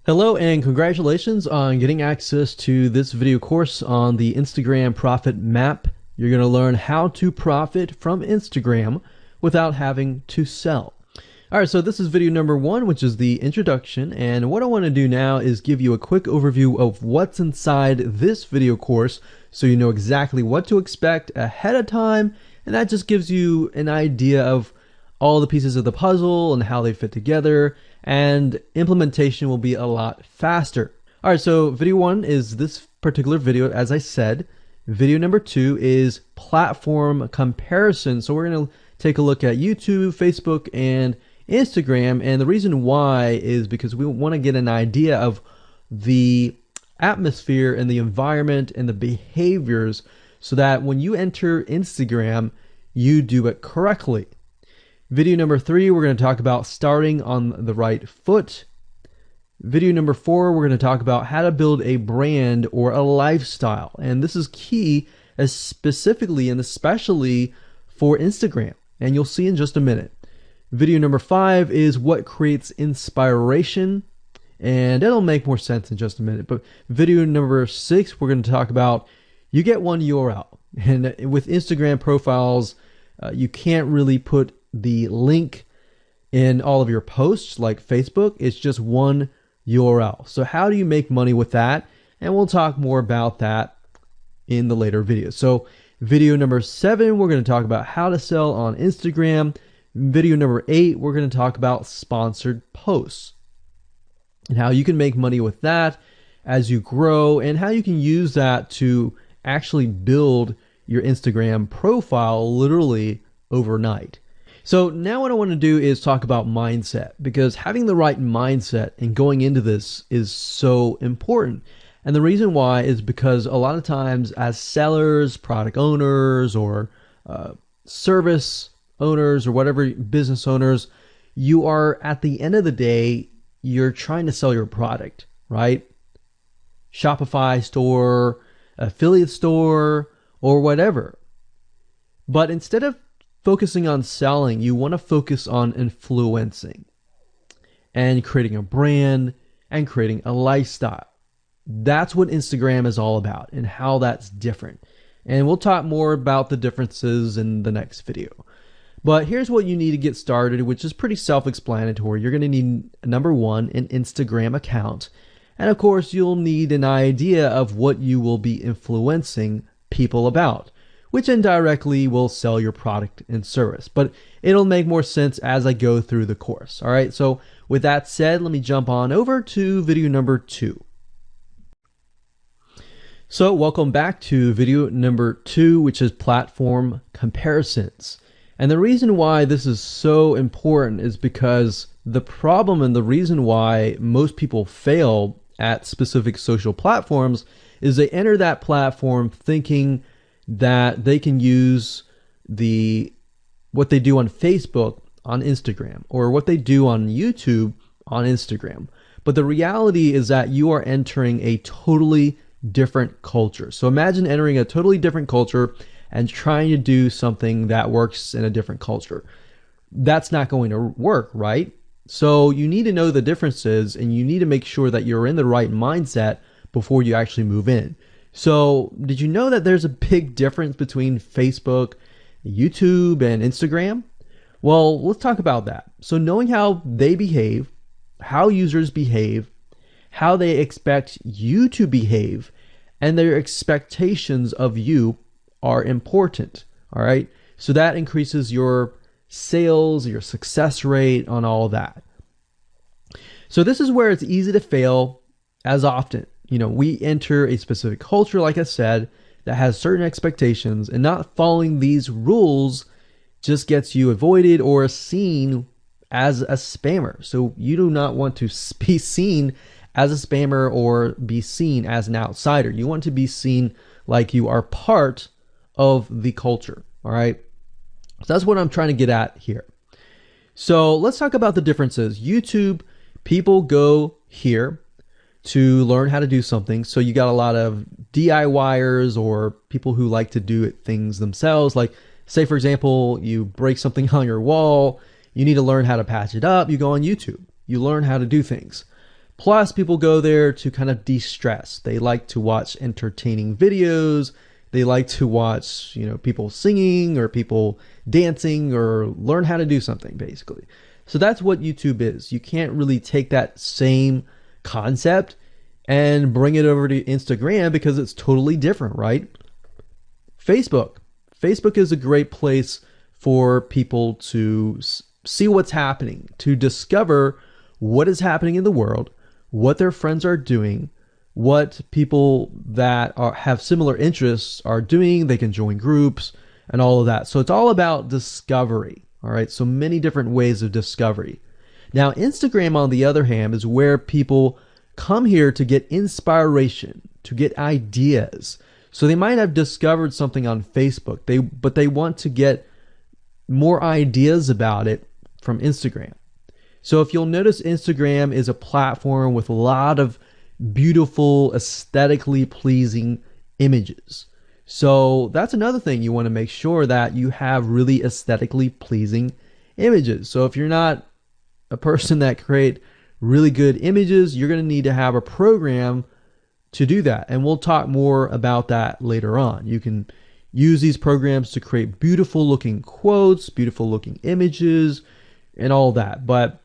Hello and congratulations on getting access to this video course on the Instagram Profit Map. You're going to learn how to profit from Instagram without having to sell. All right, so this is video number 1, which is the introduction. And what I want to do now is give you a quick overview of what's inside this video course so you know exactly what to expect ahead of time. And that just gives you an idea of all the pieces of the puzzle and how they fit together, and implementation will be a lot faster. All right, so video 1 is this particular video, as I said. Video number 2 is platform comparison. So we're going to take a look at YouTube, Facebook, and Instagram. And the reason why is because we want to get an idea of the atmosphere and the environment and the behaviors so that when you enter Instagram, you do it correctly. Video number 3, we're going to talk about starting on the right foot. Video number 4, we're going to talk about how to build a brand or a lifestyle. And this is key, as specifically and especially for Instagram. And you'll see in just a minute. Video number 5 is what creates inspiration. And it'll make more sense in just a minute. But video number 6, we're going to talk about you get one URL. And with Instagram profiles, you can't really put the link in all of your posts like Facebook. It's just one URL. So how do you make money with that? And we'll talk more about that in the later videos. So video number 7, we're going to talk about how to sell on Instagram. Video number 8, we're going to talk about sponsored posts and how you can make money with that as you grow, and how you can use that to actually build your Instagram profile literally overnight. So now what I want to do is talk about mindset, because having the right mindset and going into this is so important. And the reason why is because a lot of times as sellers, product owners, or service owners, or whatever, business owners, you are, at the end of the day, you're trying to sell your product, right? Shopify store, affiliate store, or whatever. But instead of focusing on selling, you want to focus on influencing and creating a brand and creating a lifestyle. That's what Instagram is all about and how that's different. And we'll talk more about the differences in the next video. But here's what you need to get started, which is pretty self-explanatory. You're going to need, number 1, an Instagram account. And of course, you'll need an idea of what you will be influencing people about, which indirectly will sell your product and service. But it'll make more sense as I go through the course. All right, so with that said, let me jump on over to video number 2. So welcome back to video number 2, which is platform comparisons. And the reason why this is so important is because the problem and the reason why most people fail at specific social platforms is they enter that platform thinking that they can use what they do on Facebook on Instagram, or what they do on YouTube on Instagram. But the reality is that you are entering a totally different culture. So imagine entering a totally different culture and trying to do something that works in a different culture. That's not going to work, right? So you need to know the differences, and you need to make sure that you're in the right mindset before you actually move in. So did you know that there's a big difference between Facebook, YouTube, and Instagram? Well, let's talk about that. So knowing how they behave, how users behave, how they expect you to behave, and their expectations of you are important. All right. So that increases your sales, your success rate on all that. So this is where it's easy to fail as often. You know, we enter a specific culture, like I said, that has certain expectations, and not following these rules just gets you avoided or seen as a spammer. So you do not want to be seen as a spammer or be seen as an outsider. You want to be seen like you are part of the culture. All right. So that's what I'm trying to get at here. So let's talk about the differences. YouTube, people go here to learn how to do something. So you got a lot of DIYers, or people who like to do things themselves. Like, say, for example, you break something on your wall, you need to learn how to patch it up. You go on YouTube, you learn how to do things. Plus, people go there to kind of de-stress. They like to watch entertaining videos. They like to watch, people singing or people dancing or learn how to do something, basically. So that's what YouTube is. You can't really take that same concept and bring it over to Instagram because it's totally different, right? Facebook. Facebook is a great place for people to see what's happening, to discover what is happening in the world, what their friends are doing, what people that have similar interests are doing. They can join groups and all of that. So it's all about discovery. All right. So many different ways of discovery. Now, Instagram, on the other hand, is where people come here to get inspiration, to get ideas. So they might have discovered something on Facebook, but they want to get more ideas about it from Instagram. So if you'll notice, Instagram is a platform with a lot of beautiful, aesthetically pleasing images. So that's another thing. You want to make sure that you have really aesthetically pleasing images. So if you're not a person that create really good images, you're going to need to have a program to do that. And we'll talk more about that later on. You can use these programs to create beautiful looking quotes, beautiful looking images, and all that. But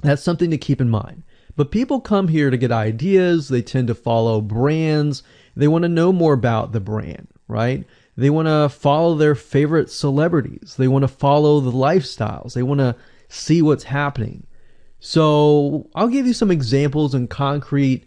that's something to keep in mind. But people come here to get ideas. They tend to follow brands. They want to know more about the brand, right? They want to follow their favorite celebrities. They want to follow the lifestyles. They want to see what's happening. So I'll give you some examples and concrete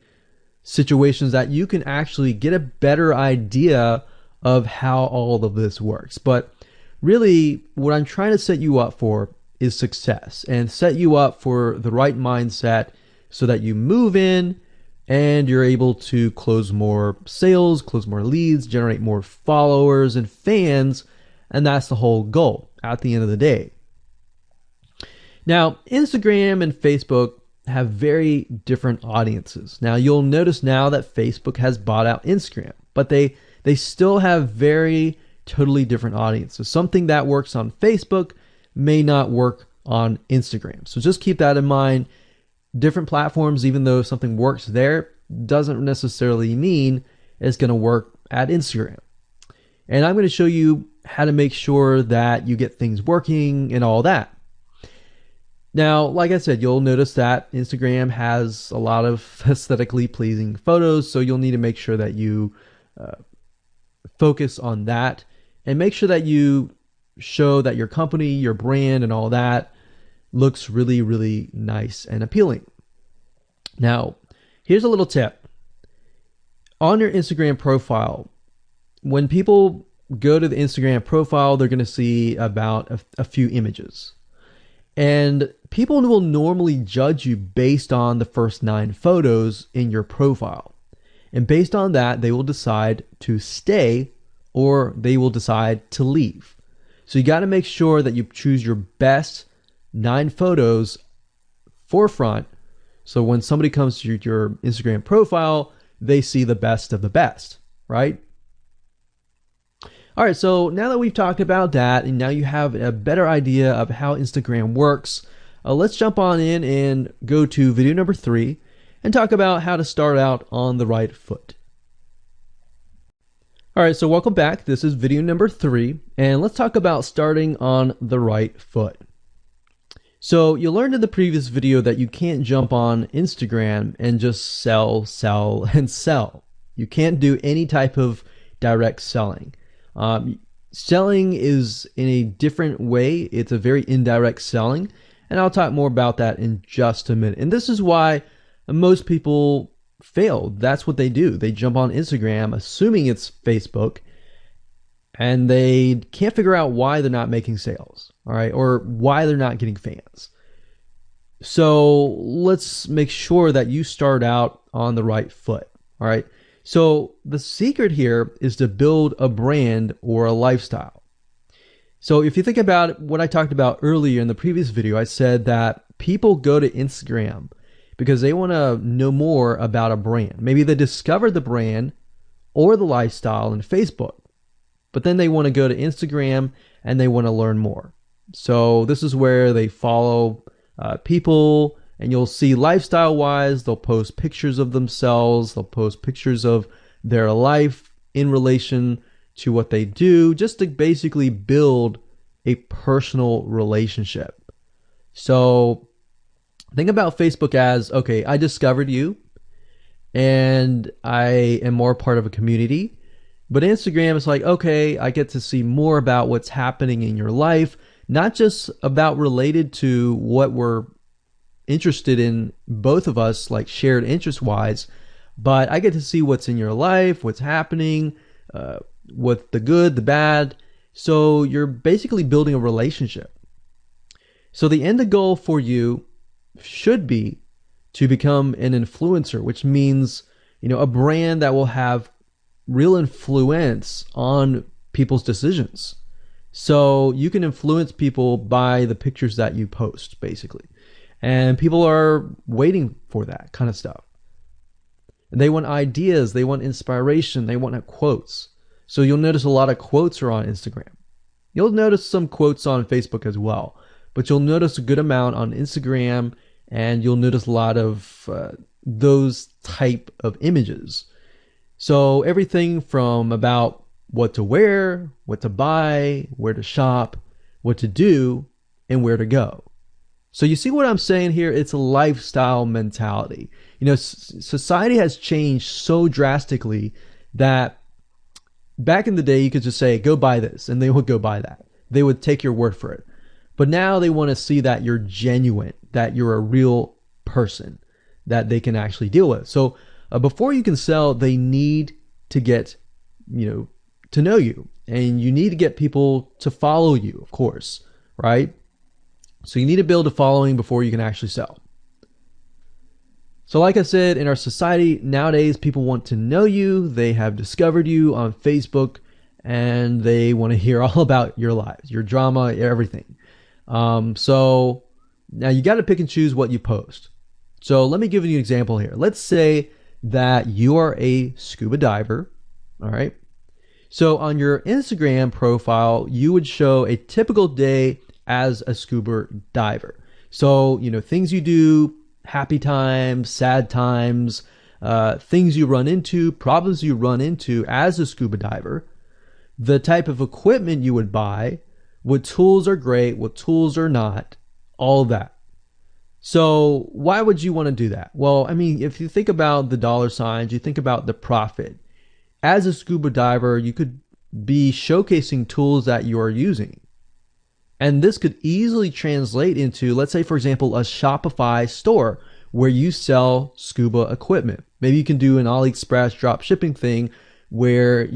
situations that you can actually get a better idea of how all of this works. But really, what I'm trying to set you up for is success, and set you up for the right mindset so that you move in and you're able to close more sales, close more leads, generate more followers and fans. And that's the whole goal at the end of the day. Now, Instagram and Facebook have very different audiences. Now, you'll notice now that Facebook has bought out Instagram, but they still have very totally different audiences. Something that works on Facebook may not work on Instagram. So just keep that in mind. Different platforms, even though something works there, doesn't necessarily mean it's going to work at Instagram. And I'm going to show you how to make sure that you get things working and all that. Now, like I said, you'll notice that Instagram has a lot of aesthetically pleasing photos, so you'll need to make sure that you focus on that and make sure that you show that your company, your brand, and all that looks really, really nice and appealing. Now, here's a little tip. On your Instagram profile, when people go to the Instagram profile, they're going to see about a few images. And people will normally judge you based on the first 9 photos in your profile. And based on that, they will decide to stay or they will decide to leave. So you got to make sure that you choose your best 9 photos forefront. So when somebody comes to your Instagram profile, they see the best of the best, right? All right, so now that we've talked about that, and now you have a better idea of how Instagram works, let's jump on in and go to video number 3 and talk about how to start out on the right foot. All right, so welcome back. This is video number 3, and let's talk about starting on the right foot. So you learned in the previous video that you can't jump on Instagram and just sell, and sell. You can't do any type of direct selling. Selling is in a different way. It's a very indirect selling, and I'll talk more about that in just a minute. And this is why most people fail. That's what they do. They jump on Instagram assuming it's Facebook, and they can't figure out why they're not making sales, all right, or why they're not getting fans. So let's make sure that you start out on the right foot, all right? So the secret here is to build a brand or a lifestyle. So if you think about what I talked about earlier in the previous video, I said that people go to Instagram because they want to know more about a brand. Maybe they discovered the brand or the lifestyle in Facebook, but then they want to go to Instagram and they want to learn more. So this is where they follow people And you'll see lifestyle wise, they'll post pictures of themselves, they'll post pictures of their life in relation to what they do, just to basically build a personal relationship. So think about Facebook as, okay, I discovered you and I am more part of a community. But Instagram is like, okay, I get to see more about what's happening in your life, not just about related to what we're interested in, both of us, like shared interest wise, but I get to see what's in your life, what's happening, what the good, the bad. So you're basically building a relationship. So the end goal for you should be to become an influencer, which means, a brand that will have real influence on people's decisions. So you can influence people by the pictures that you post, basically. And people are waiting for that kind of stuff. They want ideas, they want inspiration, they want quotes. So you'll notice a lot of quotes are on Instagram. You'll notice some quotes on Facebook as well, but you'll notice a good amount on Instagram, and you'll notice a lot of those type of images. So everything from about what to wear, what to buy, where to shop, what to do, and where to go. So you see what I'm saying here? It's a lifestyle mentality. Society has changed so drastically that back in the day, you could just say, go buy this, and they would go buy that. They would take your word for it. But now they want to see that you're genuine, that you're a real person that they can actually deal with. So before you can sell, they need to get, to know you, and you need to get people to follow you, of course, right? So you need to build a following before you can actually sell. So like I said, in our society nowadays, people want to know you. They have discovered you on Facebook, and they want to hear all about your lives, your drama, everything. So now you got to pick and choose what you post. So let me give you an example here. Let's say that you are a scuba diver, all right? So on your Instagram profile, you would show a typical day as a scuba diver. So, things you do, happy times, sad times, things you run into, problems you run into as a scuba diver, the type of equipment you would buy, what tools are great, what tools are not, all that. So why would you want to do that? Well, if you think about the dollar signs, you think about the profit. As a scuba diver, you could be showcasing tools that you are using. And this could easily translate into, let's say, for example, a Shopify store where you sell scuba equipment. Maybe you can do an AliExpress drop shipping thing where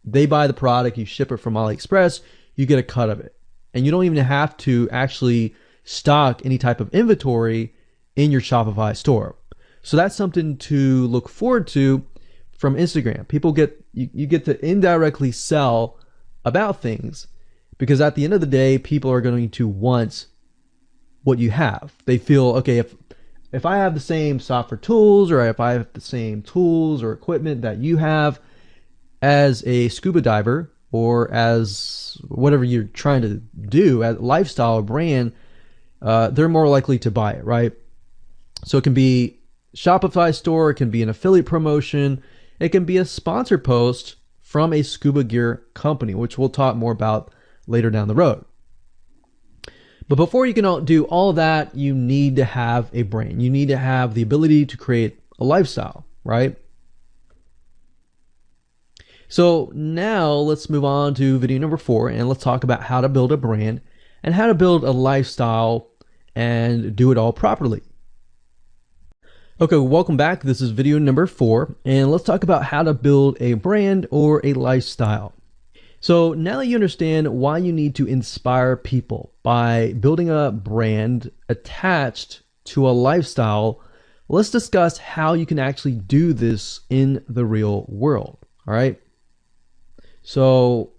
they buy the product, you ship it from AliExpress, you get a cut of it. And you don't even have to actually stock any type of inventory in your Shopify store. So that's something to look forward to from Instagram. You get to indirectly sell about things, because at the end of the day, people are going to want what you have. They feel, okay, if I have the same software tools, or if I have the same tools or equipment that you have as a scuba diver, or as whatever you're trying to do, as a lifestyle or brand, they're more likely to buy it, right? So it can be Shopify store, it can be an affiliate promotion, it can be a sponsor post from a scuba gear company, which we'll talk more about later down the road. But before you can do all that, you need to have a brand. You need to have the ability to create a lifestyle, right? So now let's move on to video number 4, and let's talk about how to build a brand and how to build a lifestyle and do it all properly. Okay, welcome back. This is video number 4, and let's talk about how to build a brand or a lifestyle. So now that you understand why you need to inspire people by building a brand attached to a lifestyle, let's discuss how you can actually do this in the real world. All right. So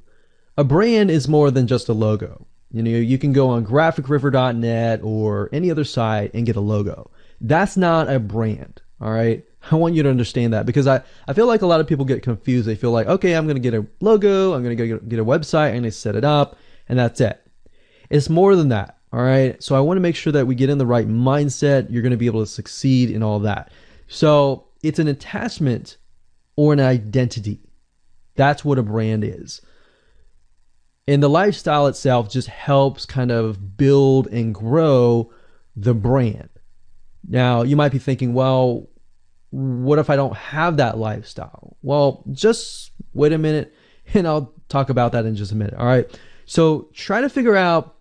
a brand is more than just a logo. You can go on graphicriver.net or any other site and get a logo. That's not a brand. All right. I want you to understand that, because I feel like a lot of people get confused. They feel like, okay, I'm going to get a logo, I'm going to get a website, I'm going to set it up, and that's it. It's more than that. All right. So I want to make sure that we get in the right mindset. You're going to be able to succeed in all that. So it's an attachment or an identity. That's what a brand is. And the lifestyle itself just helps kind of build and grow the brand. Now, you might be thinking, well, what if I don't have that lifestyle? Well, just wait a minute and I'll talk about that in just a minute. All right. So try to figure out,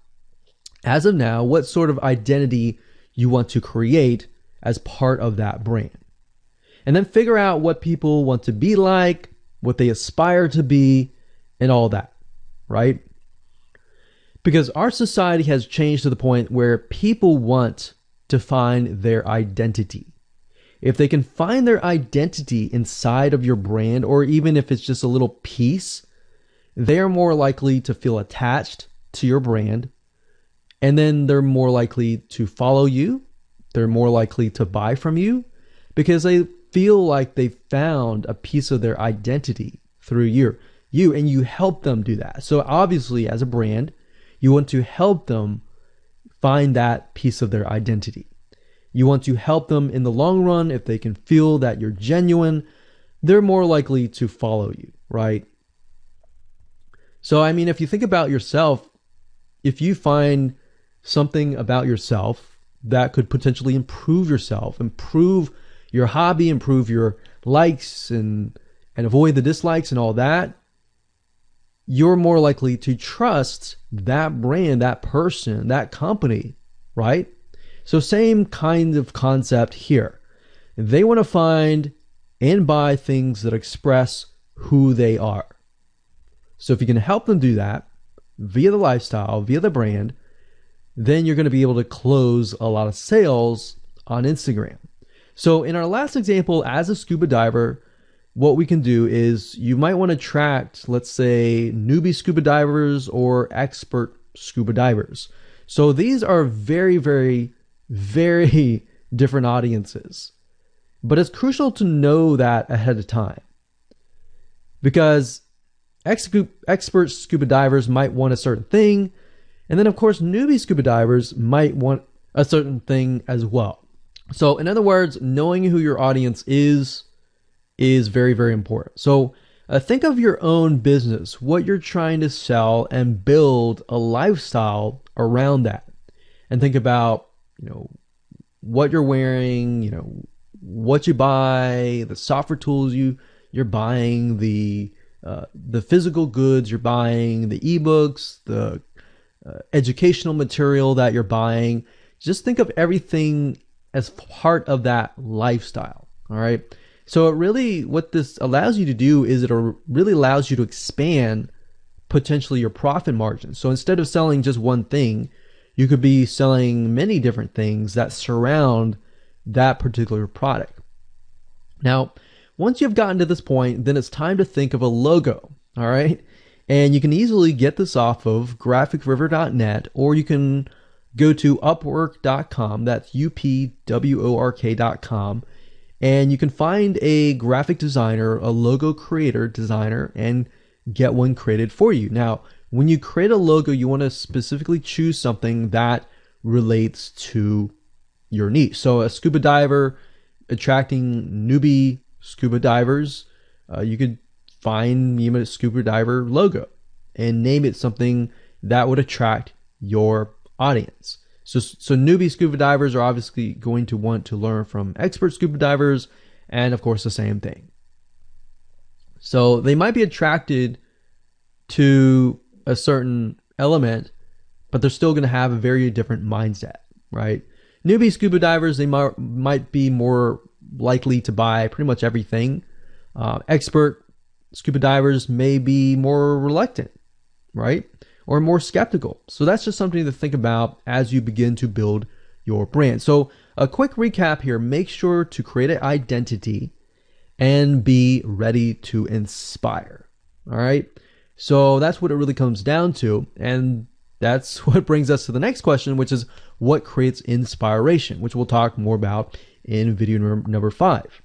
as of now, what sort of identity you want to create as part of that brand. And then figure out what people want to be like, what they aspire to be, and all that, right? Because our society has changed to the point where people want to find their identity. If they can find their identity inside of your brand, or even if it's just a little piece, they are more likely to feel attached to your brand. And then they're more likely to follow you. They're more likely to buy from you because they feel like they found a piece of their identity through you, and you help them do that. So obviously, as a brand, you want to help them find that piece of their identity. You want to help them in the long run. If they can feel that you're genuine, they're more likely to follow you, right? So, I mean, if you think about yourself, if you find something about yourself that could potentially improve yourself, improve your hobby, improve your likes, and avoid the dislikes and all that, you're more likely to trust that brand, that person, that company, right? So same kind of concept here. They want to find and buy things that express who they are. So if you can help them do that via the lifestyle, via the brand, then you're going to be able to close a lot of sales on Instagram. So in our last example, as a scuba diver, what we can do is you might want to attract, let's say, newbie scuba divers or expert scuba divers. So these are very, very, very different audiences. But it's crucial to know that ahead of time, because expert scuba divers might want a certain thing, and then of course newbie scuba divers might want a certain thing as well. So in other words, knowing who your audience is very, very important. So think of your own business, what you're trying to sell, and build a lifestyle around that. And think about, what you're wearing, what you buy, the software tools you're buying, the physical goods you're buying, the ebooks, the educational material that you're buying. Just think of everything as part of that lifestyle. All right. So what this allows you to do is it really allows you to expand potentially your profit margin. So instead of selling just one thing, you could be selling many different things that surround that particular product. Now, once you've gotten to this point, then it's time to think of a logo. All right. And you can easily get this off of graphicriver.net, or you can go to upwork.com. That's upwork.com. And you can find a graphic designer, a logo creator, designer, and get one created for you. Now, when you create a logo, you want to specifically choose something that relates to your niche. So a scuba diver attracting newbie scuba divers, you could find a scuba diver logo and name it something that would attract your audience. So newbie scuba divers are obviously going to want to learn from expert scuba divers, and of course the same thing. So they might be attracted to a certain element, but they're still going to have a very different mindset, right? Newbie scuba divers, they might be more likely to buy pretty much everything. Expert scuba divers may be more reluctant, right? Or more skeptical. So that's just something to think about as you begin to build your brand. So a quick recap here: make sure to create an identity and be ready to inspire. All right. So that's what it really comes down to. And that's what brings us to the next question, which is what creates inspiration, which we'll talk more about in video number 5.